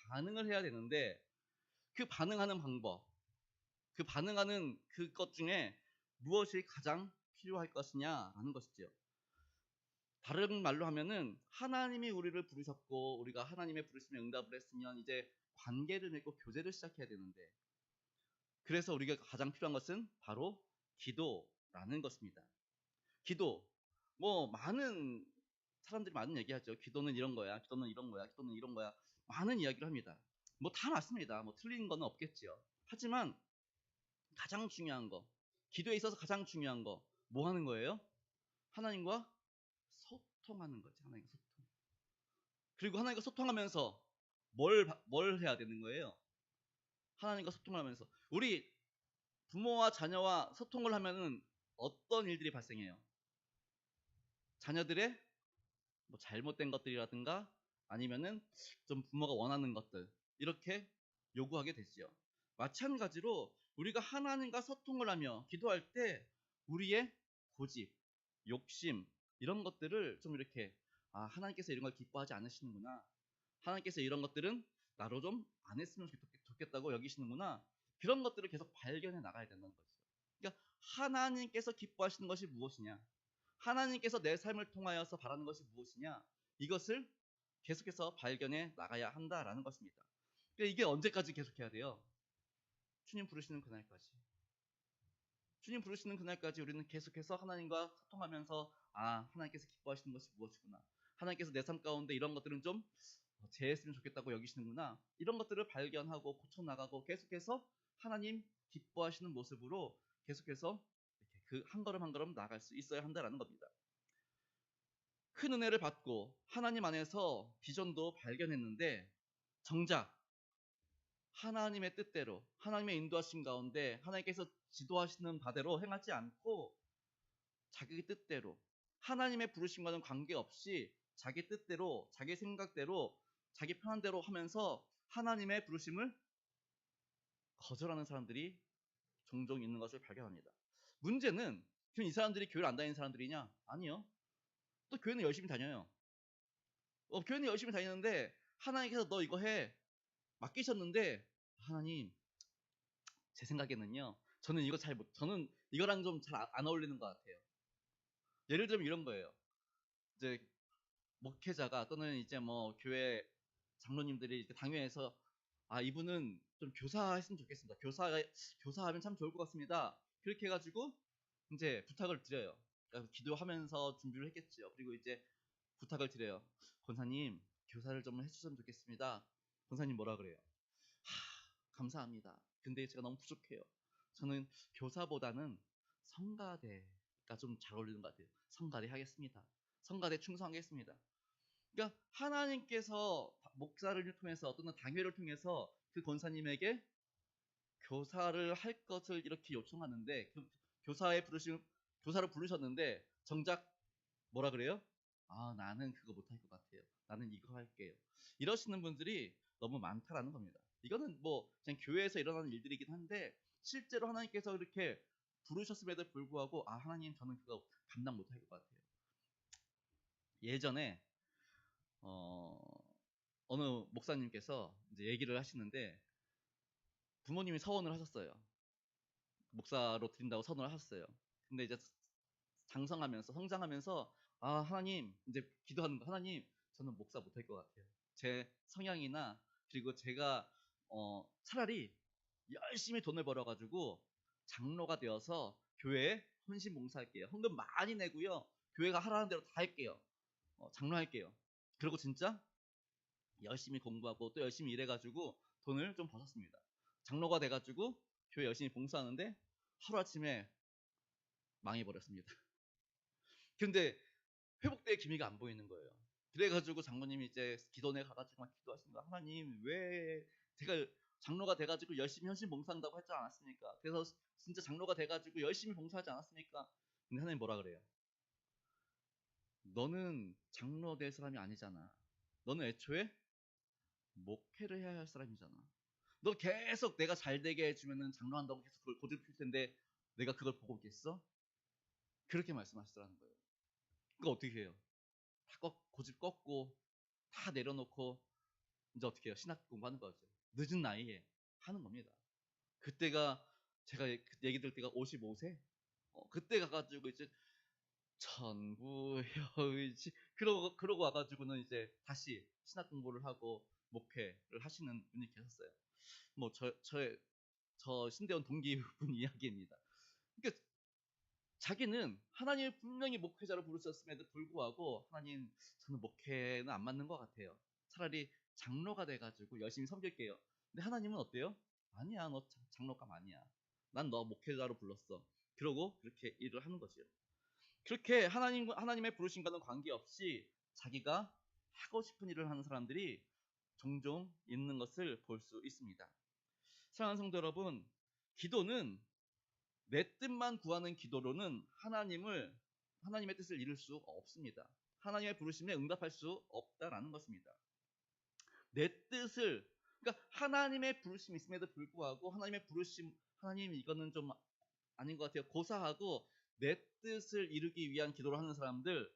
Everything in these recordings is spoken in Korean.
반응을 해야 되는데 그 반응하는 방법, 그 반응하는 그것 중에 무엇이 가장 필요할 것이냐라는 것이죠. 다른 말로 하면은 하나님이 우리를 부르셨고 우리가 하나님의 부르심에 응답을 했으면 이제 관계를 맺고 교제를 시작해야 되는데, 그래서 우리가 가장 필요한 것은 바로 기도라는 것입니다. 기도. 많은 사람들이 많은 얘기하죠. 기도는 이런 거야. 기도는 이런 거야. 기도는 이런 거야. 많은 이야기를 합니다. 다 맞습니다. 틀린 거는 없겠지요. 하지만 가장 중요한 거, 기도에 있어서 가장 중요한 거, 뭐 하는 거예요? 하나님과 소통하는 거지. 하나님과 소통. 그리고 하나님과 소통하면서 뭘 해야 되는 거예요? 하나님과 소통을 하면서 우리 부모와 자녀와 소통을 하면은 어떤 일들이 발생해요? 자녀들의 잘못된 것들이라든가 아니면은 좀 부모가 원하는 것들, 이렇게 요구하게 되지요. 마찬가지로 우리가 하나님과 소통을 하며 기도할 때 우리의 고집, 욕심, 이런 것들을 좀 이렇게, 하나님께서 이런 걸 기뻐하지 않으시는구나, 하나님께서 이런 것들은 나로 좀 안 했으면 좋겠다고 여기시는구나, 그런 것들을 계속 발견해 나가야 된다는 거죠. 그러니까 하나님께서 기뻐하시는 것이 무엇이냐, 하나님께서 내 삶을 통하여서 바라는 것이 무엇이냐, 이것을 계속해서 발견해 나가야 한다라는 것입니다. 그러니까 이게 언제까지 계속해야 돼요? 주님 부르시는 그날까지. 주님 부르시는 그날까지 우리는 계속해서 하나님과 소통하면서 하나님께서 기뻐하시는 것이 무엇이구나, 하나님께서 내 삶 가운데 이런 것들은 좀 제했으면 좋겠다고 여기시는구나, 이런 것들을 발견하고 고쳐나가고 계속해서 하나님 기뻐하시는 모습으로 계속해서 이렇게 그 한 걸음 한 걸음 나아갈 수 있어야 한다라는 겁니다. 큰 은혜를 받고 하나님 안에서 비전도 발견했는데 정작 하나님의 뜻대로, 하나님의 인도하심 가운데 하나님께서 지도하시는 바대로 행하지 않고 자기 뜻대로, 하나님의 부르심과는 관계없이 자기 뜻대로, 자기 생각대로, 자기 편한 대로 하면서 하나님의 부르심을 거절하는 사람들이 종종 있는 것을 발견합니다. 문제는 그럼 이 사람들이 교회를 안 다니는 사람들이냐? 아니요. 또 교회는 열심히 다녀요. 교회는 열심히 다니는데 하나님께서 너 이거 해 맡기셨는데, 하나님 제 생각에는요, 저는 이거 저는 이거랑 좀 잘 안 어울리는 것 같아요. 예를 들면 이런 거예요. 이제 목회자가 또는 이제 교회 장로님들이 이제 당회에서 이분은 좀 교사했으면 좋겠습니다. 교사하면 참 좋을 것 같습니다. 그렇게 해가지고 이제 부탁을 드려요. 그러니까 기도하면서 준비를 했겠지요. 그리고 이제 부탁을 드려요. 권사님 교사를 좀 해주셨으면 좋겠습니다. 권사님 뭐라 그래요? 감사합니다. 근데 제가 너무 부족해요. 저는 교사보다는 성가대가 좀 잘 어울리는 것 같아요. 성가대 하겠습니다. 성가대 충성하겠습니다. 그러니까 하나님께서 목사를 통해서 또는 당회를 통해서 그 권사님에게 교사를 할 것을 이렇게 요청하는데, 그 교사를 부르셨는데 정작 뭐라 그래요? 나는 그거 못할 것 같아요. 나는 이거 할게요. 이러시는 분들이 너무 많다라는 겁니다. 이거는 그냥 교회에서 일어나는 일들이긴 한데 실제로 하나님께서 이렇게 부르셨음에도 불구하고 하나님 저는 그거 감당 못할 것 같아요. 예전에 어느 목사님께서 이제 얘기를 하시는데 부모님이 서원을 하셨어요. 목사로 드린다고 선언을 하셨어요. 근데 이제 장성하면서 성장하면서 하나님 이제 기도하는 거, 하나님 저는 목사 못할 것 같아요. 제 성향이나 그리고 제가 차라리 열심히 돈을 벌어가지고 장로가 되어서 교회에 헌신 봉사할게요. 헌금 많이 내고요. 교회가 하라는 대로 다 할게요. 장로 할게요. 그리고 진짜 열심히 공부하고 또 열심히 일해가지고 돈을 좀 벌었습니다. 장로가 돼가지고 교회 열심히 봉사하는데 하루아침에 망해버렸습니다. 근데 회복될 기미가 안 보이는 거예요. 그래가지고 장로님이 이제 기도원에 가가지고 막 기도하시는 거야. 하나님 왜 제가 장로가 돼가지고 열심히 헌신 봉사한다고 했지 않았습니까? 그래서 진짜 장로가 돼가지고 열심히 봉사하지 않았습니까? 근데 하나님 뭐라 그래요? 너는 장로 될 사람이 아니잖아. 너는 애초에 목회를 해야 할 사람이잖아. 너 계속 내가 잘 되게 해주면은 장로한다고 계속 그걸 고집 필 텐데 내가 그걸 보고 있겠어? 그렇게 말씀하시더라는 거예요. 그거 어떻게 해요? 고집 꺾고 다 내려놓고 이제 어떻게 해요? 신학 공부하는 거죠. 늦은 나이에 하는 겁니다. 그때가 제가 얘기 들 때가 55세? 그때 가가지고 이제 천부여의지 그러고 와가지고는 이제 다시 신학 공부를 하고 목회를 하시는 분이 계셨어요. 뭐 저 신대원 동기분 이야기입니다. 그러니까 자기는 하나님을 분명히 목회자로 부르셨음에도 불구하고 하나님 저는 목회는 안 맞는 것 같아요. 차라리 장로가 돼가지고 열심히 섬길게요. 근데 하나님은 어때요? 아니야, 너 장로감 아니야. 난 너 목회자로 불렀어. 그러고 그렇게 일을 하는 거죠. 그렇게 하나님의 부르심과는 관계없이 자기가 하고 싶은 일을 하는 사람들이 종종 있는 것을 볼 수 있습니다. 사랑하는 성도 여러분, 기도는 내 뜻만 구하는 기도로는 하나님의 뜻을 이룰 수 없습니다. 하나님의 부르심에 응답할 수 없다라는 것입니다. 내 뜻을, 그러니까 하나님의 부르심이 있음에도 불구하고 하나님의 부르심, 하나님 이거는 좀 아닌 것 같아요. 고사하고 내 뜻을 이루기 위한 기도를 하는 사람들,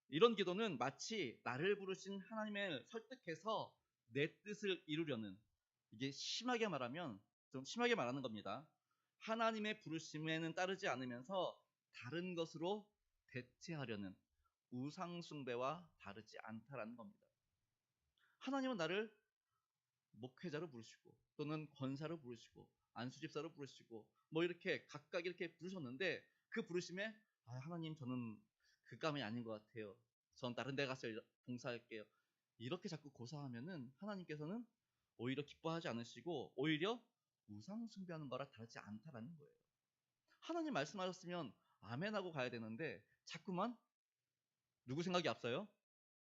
이런 기도는 마치 나를 부르신 하나님을 설득해서 내 뜻을 이루려는, 이게 심하게 말하면 좀 심하게 말하는 겁니다. 하나님의 부르심에는 따르지 않으면서 다른 것으로 대체하려는 우상숭배와 다르지 않다라는 겁니다. 하나님은 나를 목회자로 부르시고 또는 권사로 부르시고 안수집사로 부르시고 뭐 이렇게 각각 이렇게 부르셨는데 그 부르심에 하나님 저는 그 감이 아닌 것 같아요. 전 다른 데 가서 봉사할게요. 이렇게 자꾸 고사하면은 하나님께서는 오히려 기뻐하지 않으시고 오히려 우상 숭배하는 거라 다르지 않다라는 거예요. 하나님 말씀하셨으면 아멘하고 가야 되는데 자꾸만 누구 생각이 앞서요?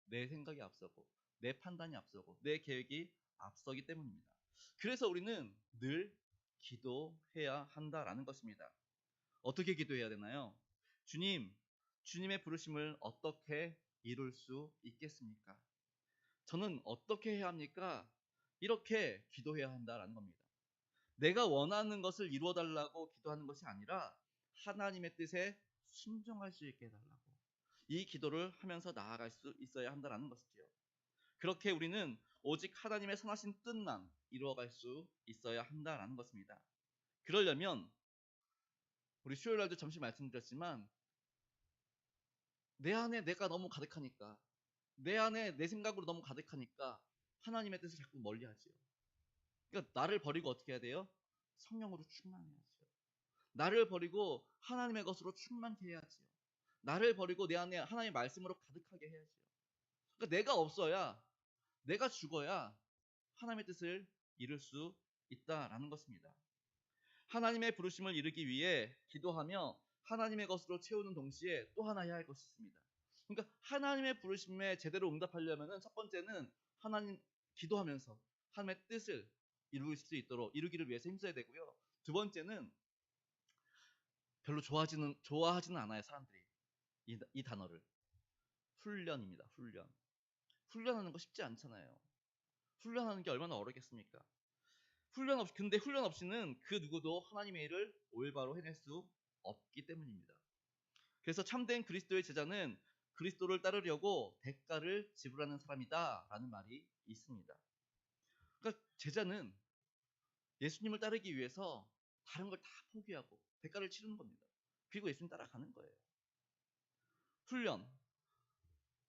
내 생각이 앞서고 내 판단이 앞서고 내 계획이 앞서기 때문입니다. 그래서 우리는 늘 기도해야 한다라는 것입니다. 어떻게 기도해야 되나요? 주님의 부르심을 어떻게 이룰 수 있겠습니까? 저는 어떻게 해야 합니까? 이렇게 기도해야 한다라는 겁니다. 내가 원하는 것을 이루어 달라고 기도하는 것이 아니라 하나님의 뜻에 순종할 수 있게 해달라고 이 기도를 하면서 나아갈 수 있어야 한다라는 것이지요. 그렇게 우리는 오직 하나님의 선하신 뜻만 이루어갈 수 있어야 한다라는 것입니다. 그러려면 우리 수요일 날도 잠시 말씀드렸지만 내 안에 내가 너무 가득하니까 내 안에 내 생각으로 너무 가득하니까 하나님의 뜻을 자꾸 멀리하지요. 그러니까 나를 버리고 어떻게 해야 돼요? 성령으로 충만해야지요. 나를 버리고 하나님의 것으로 충만케 해야지요. 나를 버리고 내 안에 하나님의 말씀으로 가득하게 해야지요. 그러니까 내가 없어야 내가 죽어야 하나님의 뜻을 이룰 수 있다라는 것입니다. 하나님의 부르심을 이루기 위해 기도하며 하나님의 것으로 채우는 동시에 또 하나 해야 할 것이 있습니다. 그러니까 하나님의 부르심에 제대로 응답하려면 첫 번째는 하나님 기도하면서 하나님의 뜻을 이루실 수 있도록 이루기를 위해서 힘써야 되고요. 두 번째는 별로 좋아하지는 않아요, 사람들이. 이 단어를. 훈련입니다. 훈련하는 거 쉽지 않잖아요. 훈련하는 게 얼마나 어렵겠습니까? 근데 훈련 없이는 그 누구도 하나님의 일을 올바로 해낼 수 없기 때문입니다. 그래서 참된 그리스도의 제자는 그리스도를 따르려고 대가를 지불하는 사람이다 라는 말이 있습니다. 그러니까 제자는 예수님을 따르기 위해서 다른 걸 다 포기하고 대가를 치르는 겁니다. 그리고 예수님 따라가는 거예요. 훈련,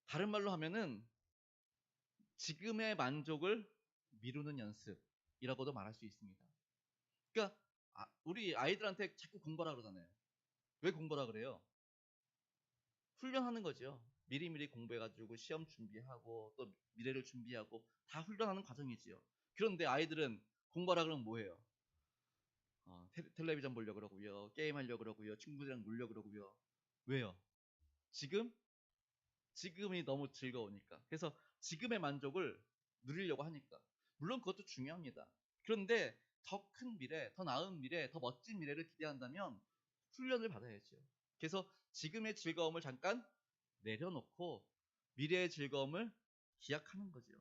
다른 말로 하면은 지금의 만족을 미루는 연습이라고도 말할 수 있습니다. 그러니까 우리 아이들한테 자꾸 공부하라 그러잖아요. 왜 공부하라 그래요? 훈련하는 거죠. 미리미리 공부해가지고 시험 준비하고 또 미래를 준비하고 다 훈련하는 과정이지요. 그런데 아이들은 공부하라 그러면 뭐해요? 텔레비전 보려고 그러고요. 게임하려고 그러고요. 친구들이랑 놀려고 그러고요. 왜요? 지금이 너무 즐거우니까. 그래서 지금의 만족을 누리려고 하니까. 물론 그것도 중요합니다. 그런데 더 큰 미래, 더 나은 미래, 더 멋진 미래를 기대한다면 훈련을 받아야죠. 그래서 지금의 즐거움을 잠깐 내려놓고 미래의 즐거움을 기약하는 거죠.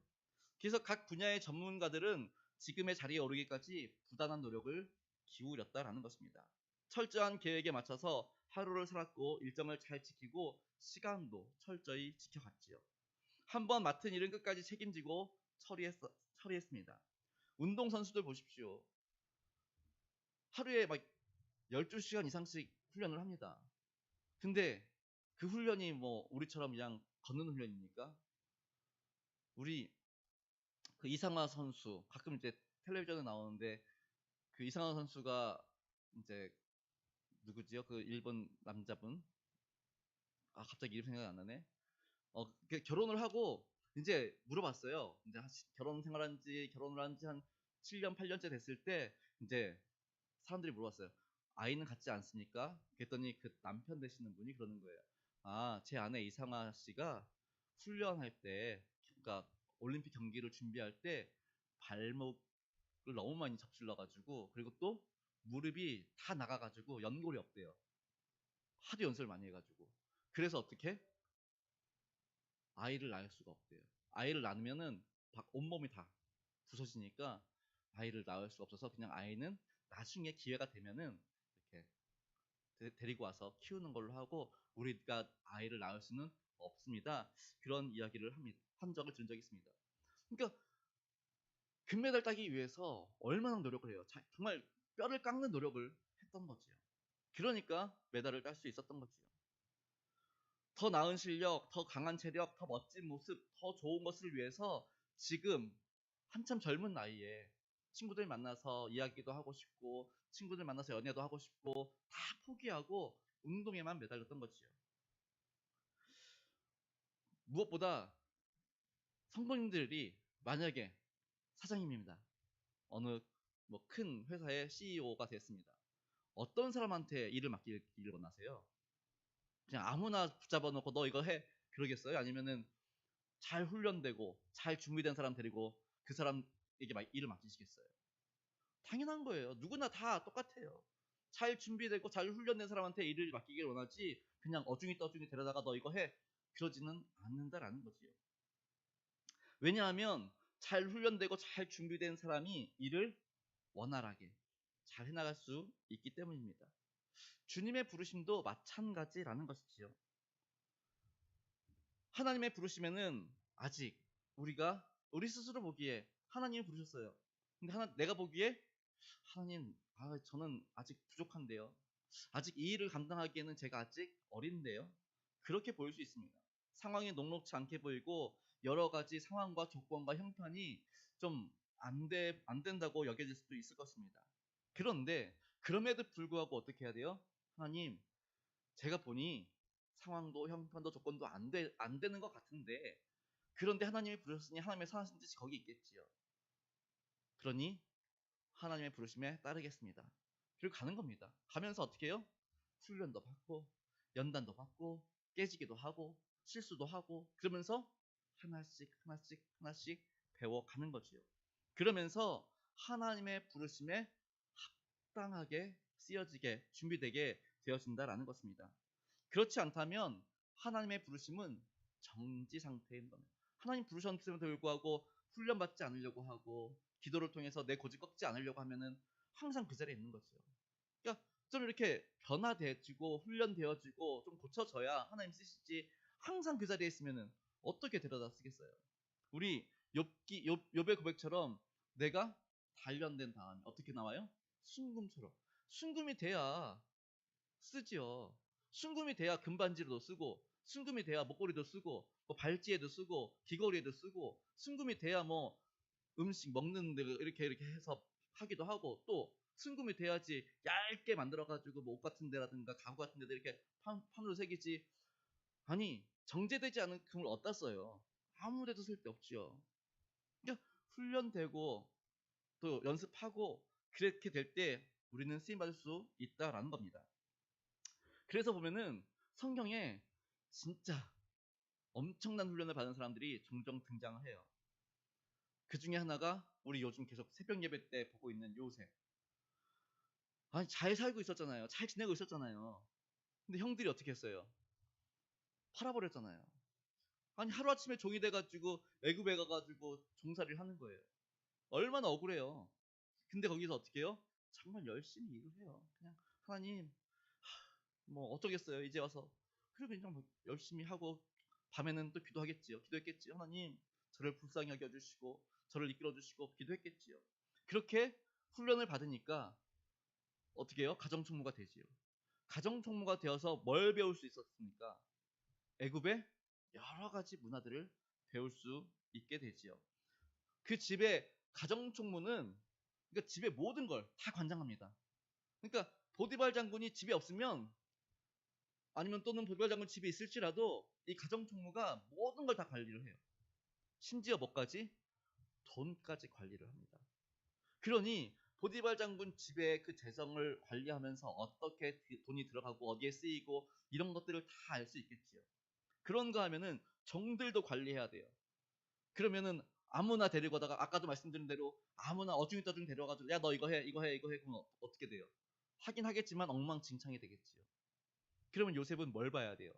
그래서 각 분야의 전문가들은 지금의 자리에 오르기까지 부단한 노력을 기울였다라는 것입니다. 철저한 계획에 맞춰서 하루를 살았고 일정을 잘 지키고 시간도 철저히 지켜갔지요. 한번 맡은 일은 끝까지 책임지고 처리했습니다. 운동선수들 보십시오. 하루에 막 12시간 이상씩 훈련을 합니다. 근데 그 훈련이 뭐 우리처럼 그냥 걷는 훈련입니까? 우리 그 이상화 선수 가끔 이제 텔레비전에 나오는데 그 이상화 선수가 이제 누구지요? 그 일본 남자분. 아 갑자기 이름 생각이 안 나네. 결혼을 하고 이제 물어봤어요. 이제 결혼을 한 지 한 7년 8년째 됐을 때 이제 사람들이 물어봤어요. 아이는 갖지 않습니까? 그랬더니 그 남편 되시는 분이 그러는 거예요. 아, 제 아내 이상아 씨가 훈련할 때, 그러니까 올림픽 경기를 준비할 때 발목을 너무 많이 접질러가지고, 그리고 또 무릎이 다 나가가지고 연골이 없대요. 하도 연습을 많이 해가지고. 그래서 어떻게? 아이를 낳을 수가 없대요. 아이를 낳으면은 온몸이 다 부서지니까 아이를 낳을 수가 없어서 그냥 아이는 나중에 기회가 되면은 이렇게 데리고 와서 키우는 걸로 하고 우리가 아이를 낳을 수는 없습니다. 그런 이야기를 한 적을 들은 적이 있습니다. 그러니까 금메달 따기 위해서 얼마나 노력을 해요. 정말 뼈를 깎는 노력을 했던 거지요. 그러니까 메달을 딸 수 있었던 거지요. 더 나은 실력, 더 강한 체력, 더 멋진 모습, 더 좋은 것을 위해서 지금 한참 젊은 나이에 친구들 만나서 이야기도 하고 싶고 친구들 만나서 연애도 하고 싶고 다 포기하고 운동에만 매달렸던 거지요. 무엇보다 성도님들이 만약에 사장님입니다. 어느 뭐 큰 회사의 CEO가 됐습니다. 어떤 사람한테 일을 맡기기를 원하세요? 그냥 아무나 붙잡아 놓고 너 이거 해 그러겠어요? 아니면은 잘 훈련되고 잘 준비된 사람 데리고 그 사람에게 일을 맡기시겠어요? 당연한 거예요. 누구나 다 똑같아요. 잘 준비되고 잘 훈련된 사람한테 일을 맡기길 원하지 그냥 어중이 떠중이 데려다가 너 이거 해 그러지는 않는다라는 거지요. 왜냐하면 잘 훈련되고 잘 준비된 사람이 일을 원활하게 잘 해나갈 수 있기 때문입니다. 주님의 부르심도 마찬가지라는 것이지요. 하나님의 부르심에는 아직 우리 스스로 보기에 하나님이 부르셨어요. 근데 내가 보기에 하나님, 저는 아직 부족한데요. 아직 이 일을 감당하기에는 제가 아직 어린데요. 그렇게 보일 수 있습니다. 상황이 녹록지 않게 보이고 여러 가지 상황과 조건과 형편이 좀 안 된다고 여겨질 수도 있을 것입니다. 그런데 그럼에도 불구하고 어떻게 해야 돼요? 하나님, 제가 보니 상황도 형편도 조건도 안 되는 것 같은데 그런데 하나님이 부르셨으니 하나님의 선하신 뜻이 거기 있겠지요. 그러니 하나님의 부르심에 따르겠습니다. 그리고 가는 겁니다. 가면서 어떻게 해요? 훈련도 받고 연단도 받고 깨지기도 하고 실수도 하고 그러면서 하나씩 배워가는 거지요. 그러면서 하나님의 부르심에 합당하게 쓰여지게 준비되게 되어진다라는 것입니다. 그렇지 않다면 하나님의 부르심은 정지 상태인 겁니다. 하나님 부르셨음에도 불구하고 훈련받지 않으려고 하고 기도를 통해서 내 고집 꺾지 않으려고 하면은 항상 그 자리에 있는 거죠. 그러니까 좀 이렇게 변화되어지고 훈련되어지고 좀 고쳐져야 하나님 쓰시지 항상 그 자리에 있으면은 어떻게 데려다 쓰겠어요? 우리 욥의 고백처럼 내가 단련된 다음에 어떻게 나와요? 순금처럼. 순금이 돼야 쓰지요. 순금이 돼야 금반지로도 쓰고 순금이 돼야 목걸이도 쓰고 뭐 발찌에도 쓰고 귀걸이에도 쓰고 순금이 돼야 뭐 음식 먹는 데 이렇게 해서 하기도 하고 또 순금이 돼야지 얇게 만들어가지고 뭐 옷 같은 데라든가 가구 같은 데도 이렇게 판으로 새기지. 아니 정제되지 않은 금을 어디다 써요? 아무 데도 쓸 데 없지요. 그러니까 훈련되고 또 연습하고 그렇게 될 때 우리는 쓰임받을 수 있다라는 겁니다. 그래서 보면은 성경에 진짜 엄청난 훈련을 받은 사람들이 종종 등장을 해요. 그 중에 하나가 우리 요즘 계속 새벽 예배 때 보고 있는 요셉. 아니 잘 살고 있었잖아요. 잘 지내고 있었잖아요. 근데 형들이 어떻게 했어요? 팔아버렸잖아요. 아니 하루아침에 종이 돼가지고 애굽에 가가지고 종살이를 하는 거예요. 얼마나 억울해요. 근데 거기서 어떻게 해요? 정말 열심히 일을 해요. 그냥 하나님 뭐 어쩌겠어요 이제 와서. 그리고 그냥 뭐 열심히 하고 밤에는 또 기도하겠지요. 기도했겠지요. 하나님, 저를 불쌍히 여겨주시고 저를 이끌어주시고 기도했겠지요. 그렇게 훈련을 받으니까 어떻게 해요? 가정총무가 되지요. 가정총무가 되어서 뭘 배울 수 있었습니까? 애굽의 여러 가지 문화들을 배울 수 있게 되지요. 그 집의 가정총무는 그러니까 집의 모든 걸 다 관장합니다. 그러니까 보디발 장군이 집에 없으면 아니면 또는 보디발 장군 집에 있을지라도 이 가정총무가 모든 걸 다 관리를 해요. 심지어 뭐까지? 돈까지 관리를 합니다. 그러니 보디발 장군 집의 그 재정을 관리하면서 어떻게 돈이 들어가고 어디에 쓰이고 이런 것들을 다 알 수 있겠지요. 그런 거 하면은 종들도 관리해야 돼요. 그러면은 아무나 데리고 가다가 아까도 말씀드린 대로 아무나 어중이떠중 데려가지고 야 너 이거 해 이거 해 이거 해 그러면 어떻게 돼요? 하긴 하겠지만 엉망진창이 되겠지요. 그러면 요셉은 뭘 봐야 돼요?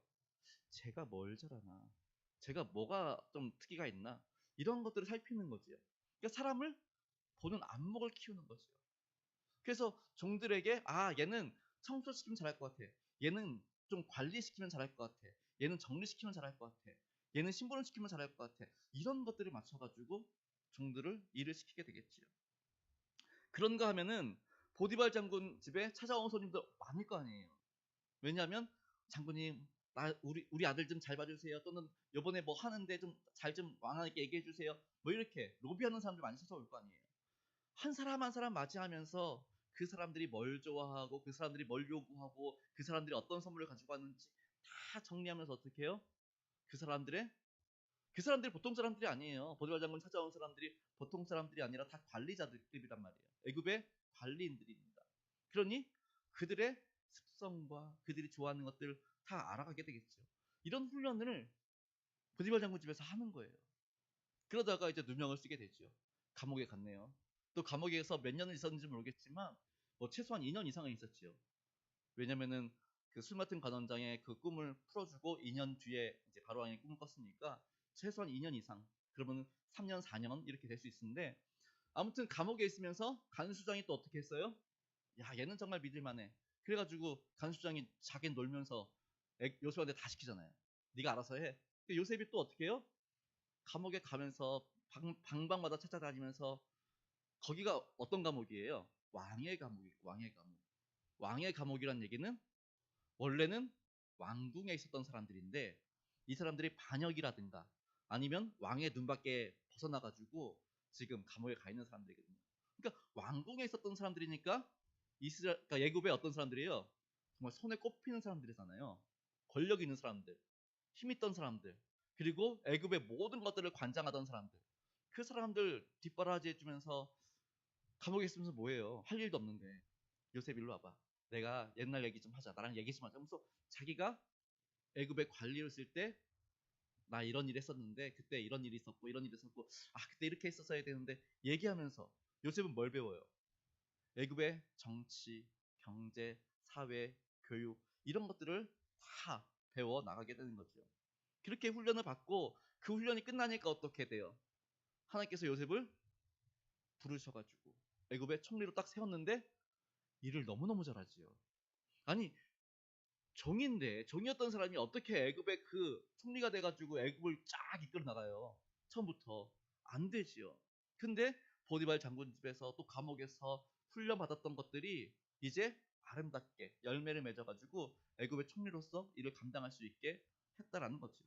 제가 뭘 잘하나? 제가 뭐가 좀 특기가 있나? 이런 것들을 살피는 거지요. 그러니까 사람을 보는 안목을 키우는 거지요. 그래서 종들에게 얘는 청소시키면 잘할 것 같아. 얘는 좀 관리시키면 잘할 것 같아. 얘는 정리시키면 잘할 것 같아. 얘는 심부름 시키면 잘할 것 같아. 이런 것들을 맞춰가지고 종들을 일을 시키게 되겠지요. 그런가 하면은 보디발 장군 집에 찾아온 손님도 많을 거 아니에요. 왜냐하면 장군님 우리 아들 좀 잘 봐주세요. 또는 요번에 뭐 하는데 좀 잘 좀 왕에게 얘기해 주세요. 뭐 이렇게 로비하는 사람들 많이 찾아올 거 아니에요. 한 사람 한 사람 맞이하면서 그 사람들이 뭘 좋아하고 그 사람들이 뭘 요구하고 그 사람들이 어떤 선물을 가지고 왔는지 다 정리하면서 어떻게 해요? 그 사람들이 보통 사람들이 아니에요. 보디발 장군 찾아온 사람들이 보통 사람들이 아니라 다 관리자들이란 말이에요. 애굽의 관리인들입니다. 그러니 그들의 습성과 그들이 좋아하는 것들을 다 알아가게 되겠죠. 이런 훈련을 보디발 장군 집에서 하는 거예요. 그러다가 이제 누명을 쓰게 되죠. 감옥에 갔네요. 또 감옥에서 몇 년을 있었는지 모르겠지만 뭐 최소한 2년 이상은 있었지요. 왜냐면은 그 술 맡은 관원장의 그 꿈을 풀어주고 2년 뒤에 이제 바로왕의 꿈을 꿨으니까 최소한 2년 이상, 그러면 3년, 4년 이렇게 될 수 있는데 아무튼 감옥에 있으면서 간수장이 또 어떻게 했어요? 야, 얘는 정말 믿을만해. 그래가지고 간수장이 자기 놀면서 요셉한테 다 시키잖아요. 네가 알아서 해. 요셉이 또 어떻게 해요? 감옥에 가면서 방방마다 찾아다니면서 거기가 어떤 감옥이에요? 왕의 감옥이고 왕의 감옥. 왕의 감옥이란 얘기는 원래는 왕궁에 있었던 사람들인데 이 사람들이 반역이라든가 아니면 왕의 눈밖에 벗어나가지고 지금 감옥에 가 있는 사람들이거든요. 그러니까 왕궁에 있었던 사람들이니까 그러니까 예굽의 어떤 사람들이에요? 정말 손에 꼽히는 사람들이잖아요. 권력 있는 사람들, 힘 있던 사람들, 그리고 애굽의 모든 것들을 관장하던 사람들. 그 사람들 뒷바라지 해주면서 감옥에 있으면서 뭐해요? 할 일도 없는데 요셉 일로 와봐. 내가 옛날 얘기 좀 하자. 나랑 얘기 좀 하자. 하면서 자기가 애굽의 관리를 쓸 때 나 이런 일 했었는데 그때 이런 일이 있었고 이런 일이 있었고 그때 이렇게 했었어야 되는데 얘기하면서 요셉은 뭘 배워요? 애굽의 정치, 경제, 사회, 교육 이런 것들을 다 배워 나가게 되는 거죠. 그렇게 훈련을 받고 그 훈련이 끝나니까 어떻게 돼요? 하나님께서 요셉을 부르셔가지고 애굽의 총리로 딱 세웠는데 일을 너무너무 잘하지요. 아니 종인데 종이었던 사람이 어떻게 애굽의 그 총리가 돼가지고 애굽을 쫙 이끌어 나가요. 처음부터 안 되지요. 근데 보디발 장군 집에서 또 감옥에서 훈련 받았던 것들이 이제 아름답게 열매를 맺어가지고 애굽의 총리로서 일을 감당할 수 있게 했다라는 거죠.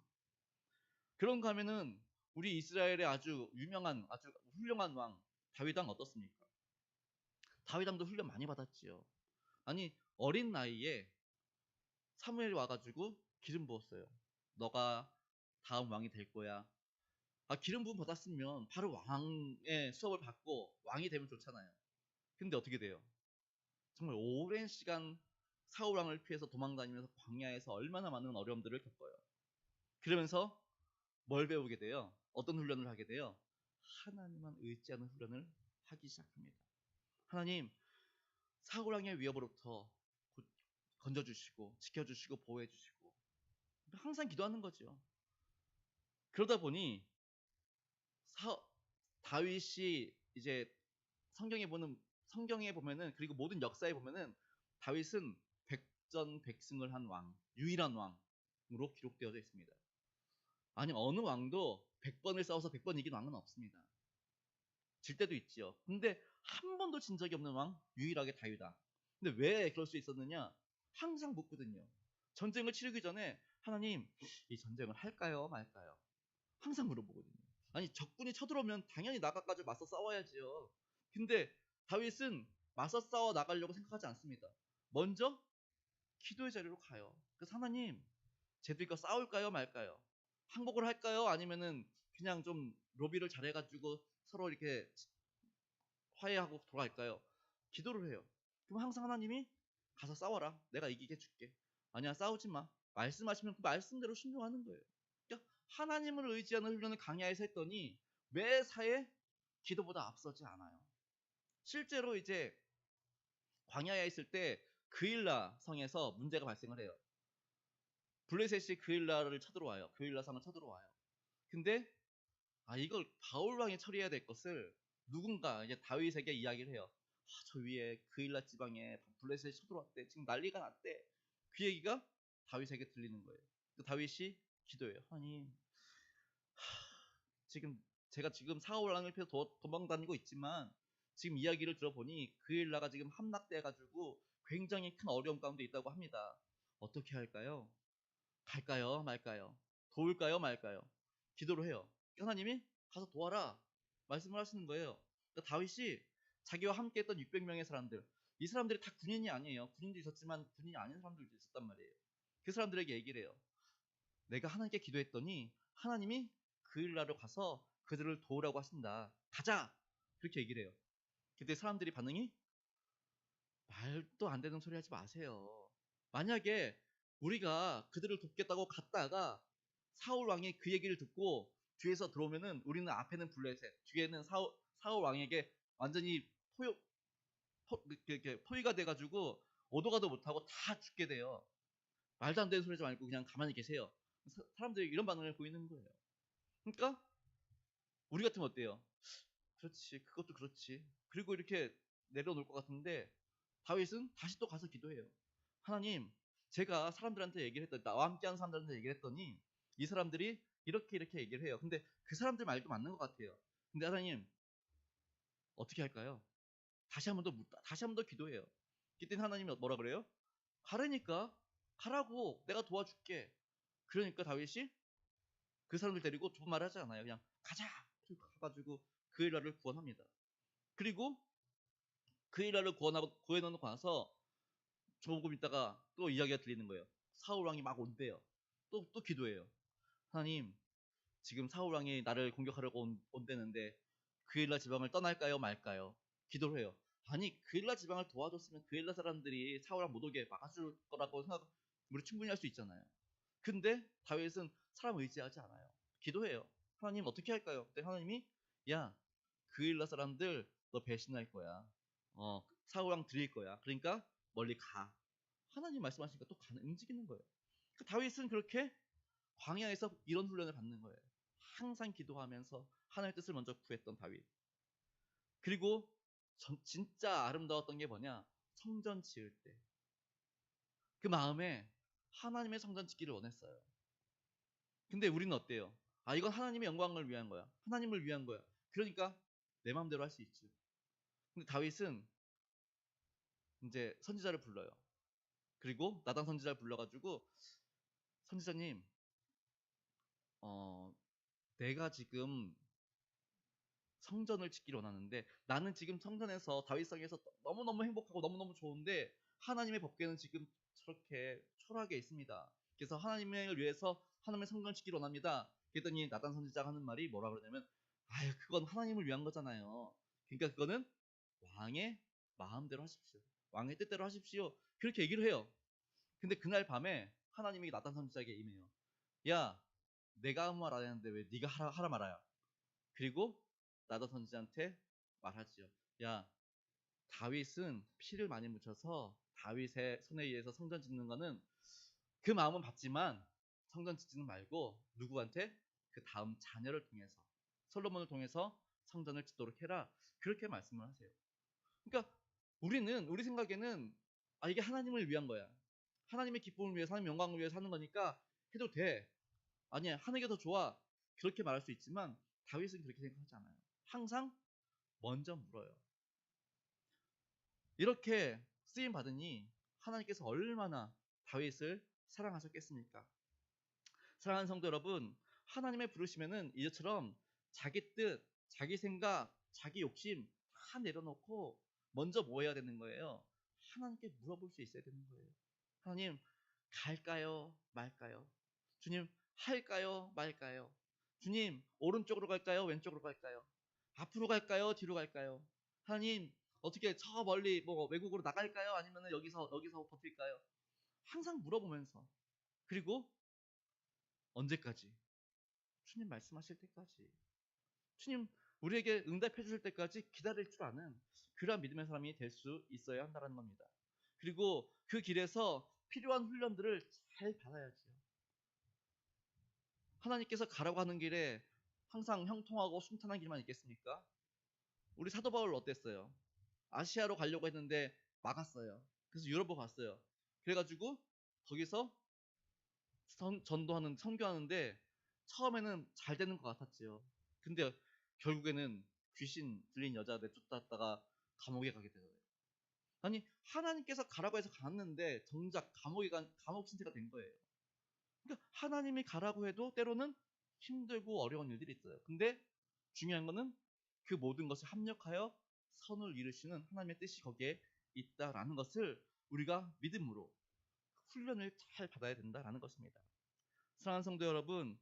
그런가 하면은 우리 이스라엘의 아주 유명한 아주 훌륭한 왕 다윗 왕 어떻습니까? 다윗 왕도 훈련 많이 받았지요. 아니 어린 나이에 사무엘이 와가지고 기름 부었어요. 너가 다음 왕이 될 거야. 기름 부음 받았으면 바로 왕의 수업을 받고 왕이 되면 좋잖아요. 근데 어떻게 돼요? 정말 오랜 시간 사울 왕을 피해서 도망다니면서 광야에서 얼마나 많은 어려움들을 겪어요. 그러면서 뭘 배우게 돼요? 어떤 훈련을 하게 돼요? 하나님만 의지하는 훈련을 하기 시작합니다. 하나님, 사울 왕의 위협으로부터 건져주시고 지켜주시고 보호해주시고 항상 기도하는 거죠. 그러다 보니 다윗이 이제 성경에 보면은 그리고 모든 역사에 보면은 다윗은 백전백승을 한 왕, 유일한 왕으로 기록되어져 있습니다. 아니 어느 왕도 100번을 싸워서 100번 이긴 왕은 없습니다. 질 때도 있지요. 근데 한 번도 진 적이 없는 왕 유일하게 다윗이다. 근데 왜 그럴 수 있었느냐? 항상 묻거든요. 전쟁을 치르기 전에 하나님 이 전쟁을 할까요 말까요? 항상 물어보거든요. 아니 적군이 쳐들어오면 당연히 나가가지고 맞서 싸워야지요. 근데 다윗은 맞서 싸워 나가려고 생각하지 않습니다. 먼저 기도의 자리로 가요. 그래서 하나님 쟤들과 싸울까요 말까요? 항복을 할까요? 아니면은 그냥 좀 로비를 잘해가지고 서로 이렇게 화해하고 돌아갈까요? 기도를 해요. 그럼 항상 하나님이 가서 싸워라. 내가 이기게 해줄게. 아니야 싸우지 마. 말씀하시면 그 말씀대로 순종하는 거예요. 그러니까 하나님을 의지하는 훈련을 강야에서 했더니 매사에 기도보다 앞서지 않아요. 실제로 이제 광야에 있을 때 그일라 성에서 문제가 발생을 해요. 블레셋이 그일라를 쳐들어와요. 그일라 성을 쳐들어와요. 근데 이걸 바울 왕이 처리해야 될 것을 누군가 이제 다윗에게 이야기를 해요. 저 위에 그일라 지방에 블레셋이 쳐들어왔대. 지금 난리가 났대. 그 얘기가 다윗에게 들리는 거예요. 다윗이 기도해요. 하나님, 지금 제가 지금 사울 왕을 피해서 도망다니고 있지만 지금 이야기를 들어보니 그일라가 지금 함락돼가지고 굉장히 큰 어려움 가운데 있다고 합니다. 어떻게 할까요? 갈까요? 말까요? 도울까요? 말까요? 기도를 해요. 하나님이 가서 도와라 말씀을 하시는 거예요. 그러니까 다윗이 자기와 함께 했던 600명의 사람들, 이 사람들이 다 군인이 아니에요. 군인도 있었지만 군인이 아닌 사람들도 있었단 말이에요. 그 사람들에게 얘기를 해요. 내가 하나님께 기도했더니 하나님이 그일라로 가서 그들을 도우라고 하신다. 가자! 그렇게 얘기를 해요. 그때 사람들이 반응이 말도 안 되는 소리 하지 마세요. 만약에 우리가 그들을 돕겠다고 갔다가 사울 왕이 그 얘기를 듣고 뒤에서 들어오면은 우리는 앞에는 블레셋, 뒤에는 사울 왕에게 완전히 포위가 돼가지고 오도 가도 못하고 다 죽게 돼요. 말도 안 되는 소리 하지 말고 그냥 가만히 계세요. 사람들이 이런 반응을 보이는 거예요. 그러니까 우리 같으면 어때요? 그렇지, 그것도 그렇지. 그리고 이렇게 내려놓을 것 같은데 다윗은 다시 또 가서 기도해요. 하나님, 제가 사람들한테 얘기를 했더니 나와 함께하는 사람들한테 얘기를 했더니 이 사람들이 이렇게 얘기를 해요. 근데 그 사람들 말도 맞는 것 같아요. 근데 하나님 어떻게 할까요? 다시 한 번 더 기도해요. 그때는 하나님이 뭐라 그래요? 가라니까 가라고 내가 도와줄게. 그러니까 다윗이 그 사람들 데리고 두 번 말하지 않아요. 그냥 가자. 가가지고 그 일화를 구원합니다. 그리고 그 일화를 구해놓고 나서 조금 있다가 또 이야기가 들리는 거예요. 사울 왕이 막 온대요. 또 기도해요. 하나님, 지금 사울 왕이 나를 공격하려고 온대는데 그일라 지방을 떠날까요, 말까요? 기도를 해요. 아니, 그일라 지방을 도와줬으면 그일라 사람들이 사울 왕 못 오게 막아줄 거라고 우리 충분히 할 수 있잖아요. 근데 다윗은 사람 의지하지 않아요. 기도해요. 하나님 어떻게 할까요? 그때 하나님이 야, 그일라 사람들 너 배신할 거야. 사울 왕 드릴 거야. 그러니까 멀리 가. 하나님 말씀하시니까 또 움직이는 거예요. 다윗은 그렇게 광야에서 이런 훈련을 받는 거예요. 항상 기도하면서 하나님의 뜻을 먼저 구했던 다윗. 그리고 진짜 아름다웠던 게 뭐냐? 성전 지을 때. 그 마음에 하나님의 성전 짓기를 원했어요. 근데 우리는 어때요? 이건 하나님의 영광을 위한 거야. 하나님을 위한 거야. 그러니까 내 마음대로 할 수 있지. 근데 다윗은 이제 선지자를 불러요. 그리고 나단 선지자를 불러가지고 선지자님, 내가 지금 성전을 짓기를 원하는데 나는 지금 성전에서 다윗성에서 너무너무 행복하고 너무너무 좋은데 하나님의 법궤는 지금 저렇게 초라하게 있습니다. 그래서 하나님을 위해서 하나님의 성전을 짓기를 원합니다. 그랬더니 나단 선지자가 하는 말이 뭐라 그러냐면 그건 하나님을 위한 거잖아요. 그러니까 그거는 왕의 마음대로 하십시오. 왕의 뜻대로 하십시오. 그렇게 얘기를 해요. 근데 그날 밤에 하나님이 나단 선지자에게 임해요. 야, 내가 아무 말 안 했는데 왜 네가 하라 말아야. 그리고 나단 선지자한테 말하지요. 야, 다윗은 피를 많이 묻혀서 다윗의 손에 의해서 성전 짓는 거는 그 마음은 받지만 성전 짓지는 말고 누구한테? 그 다음 자녀를 통해서 솔로몬을 통해서 성전을 짓도록 해라. 그렇게 말씀을 하세요. 그러니까 우리 생각에는 이게 하나님을 위한 거야. 하나님의 기쁨을 위해서 하나님의 영광을 위해서 하는 거니까 해도 돼. 아니야, 하는 게 더 좋아. 그렇게 말할 수 있지만 다윗은 그렇게 생각하지 않아요. 항상 먼저 물어요. 이렇게 쓰임 받으니 하나님께서 얼마나 다윗을 사랑하셨겠습니까? 사랑하는 성도 여러분, 하나님의 부르심에는 이제처럼 자기 뜻, 자기 생각, 자기 욕심 다 내려놓고 먼저 뭐 해야 되는 거예요? 하나님께 물어볼 수 있어야 되는 거예요. 하나님, 갈까요? 말까요? 주님, 할까요? 말까요? 주님, 오른쪽으로 갈까요? 왼쪽으로 갈까요? 앞으로 갈까요? 뒤로 갈까요? 하나님, 어떻게 저 멀리 뭐 외국으로 나갈까요? 아니면 여기서 버틸까요? 항상 물어보면서, 그리고 언제까지? 주님 말씀하실 때까지, 주님 우리에게 응답해 주실 때까지 기다릴 줄 아는 그러한 믿음의 사람이 될 수 있어야 한다는 겁니다. 그리고 그 길에서 필요한 훈련들을 잘 받아야지요. 하나님께서 가라고 하는 길에 항상 형통하고 순탄한 길만 있겠습니까? 우리 사도 바울 어땠어요? 아시아로 가려고 했는데 막았어요. 그래서 유럽으로 갔어요. 그래가지고 거기서 전도하는 선교하는데 처음에는 잘 되는 것 같았지요. 근데 결국에는 귀신 들린 여자 내쫓았다가 감옥에 가게 되더라고요. 아니, 하나님께서 가라고 해서 갔는데 정작 감옥 신세가 된 거예요. 그러니까 하나님이 가라고 해도 때로는 힘들고 어려운 일들이 있어요. 근데 중요한 거는 그 모든 것을 합력하여 선을 이루시는 하나님의 뜻이 거기에 있다라는 것을 우리가 믿음으로 훈련을 잘 받아야 된다라는 것입니다. 사랑하는 성도 여러분,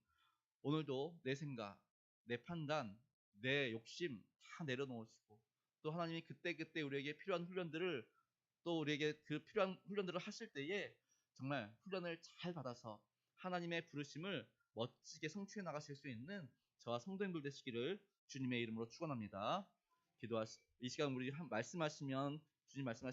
오늘도 내 생각, 내 판단, 내 욕심 다 내려놓으시고 또 하나님이 그때그때 우리에게 필요한 훈련들을 또 우리에게 그 필요한 훈련들을 하실 때에 정말 훈련을 잘 받아서 하나님의 부르심을 멋지게 성취해 나가실 수 있는 저와 성도님들 되시기를 주님의 이름으로 축원합니다. 이 시간 우리 말씀하시면 주님 말씀하시면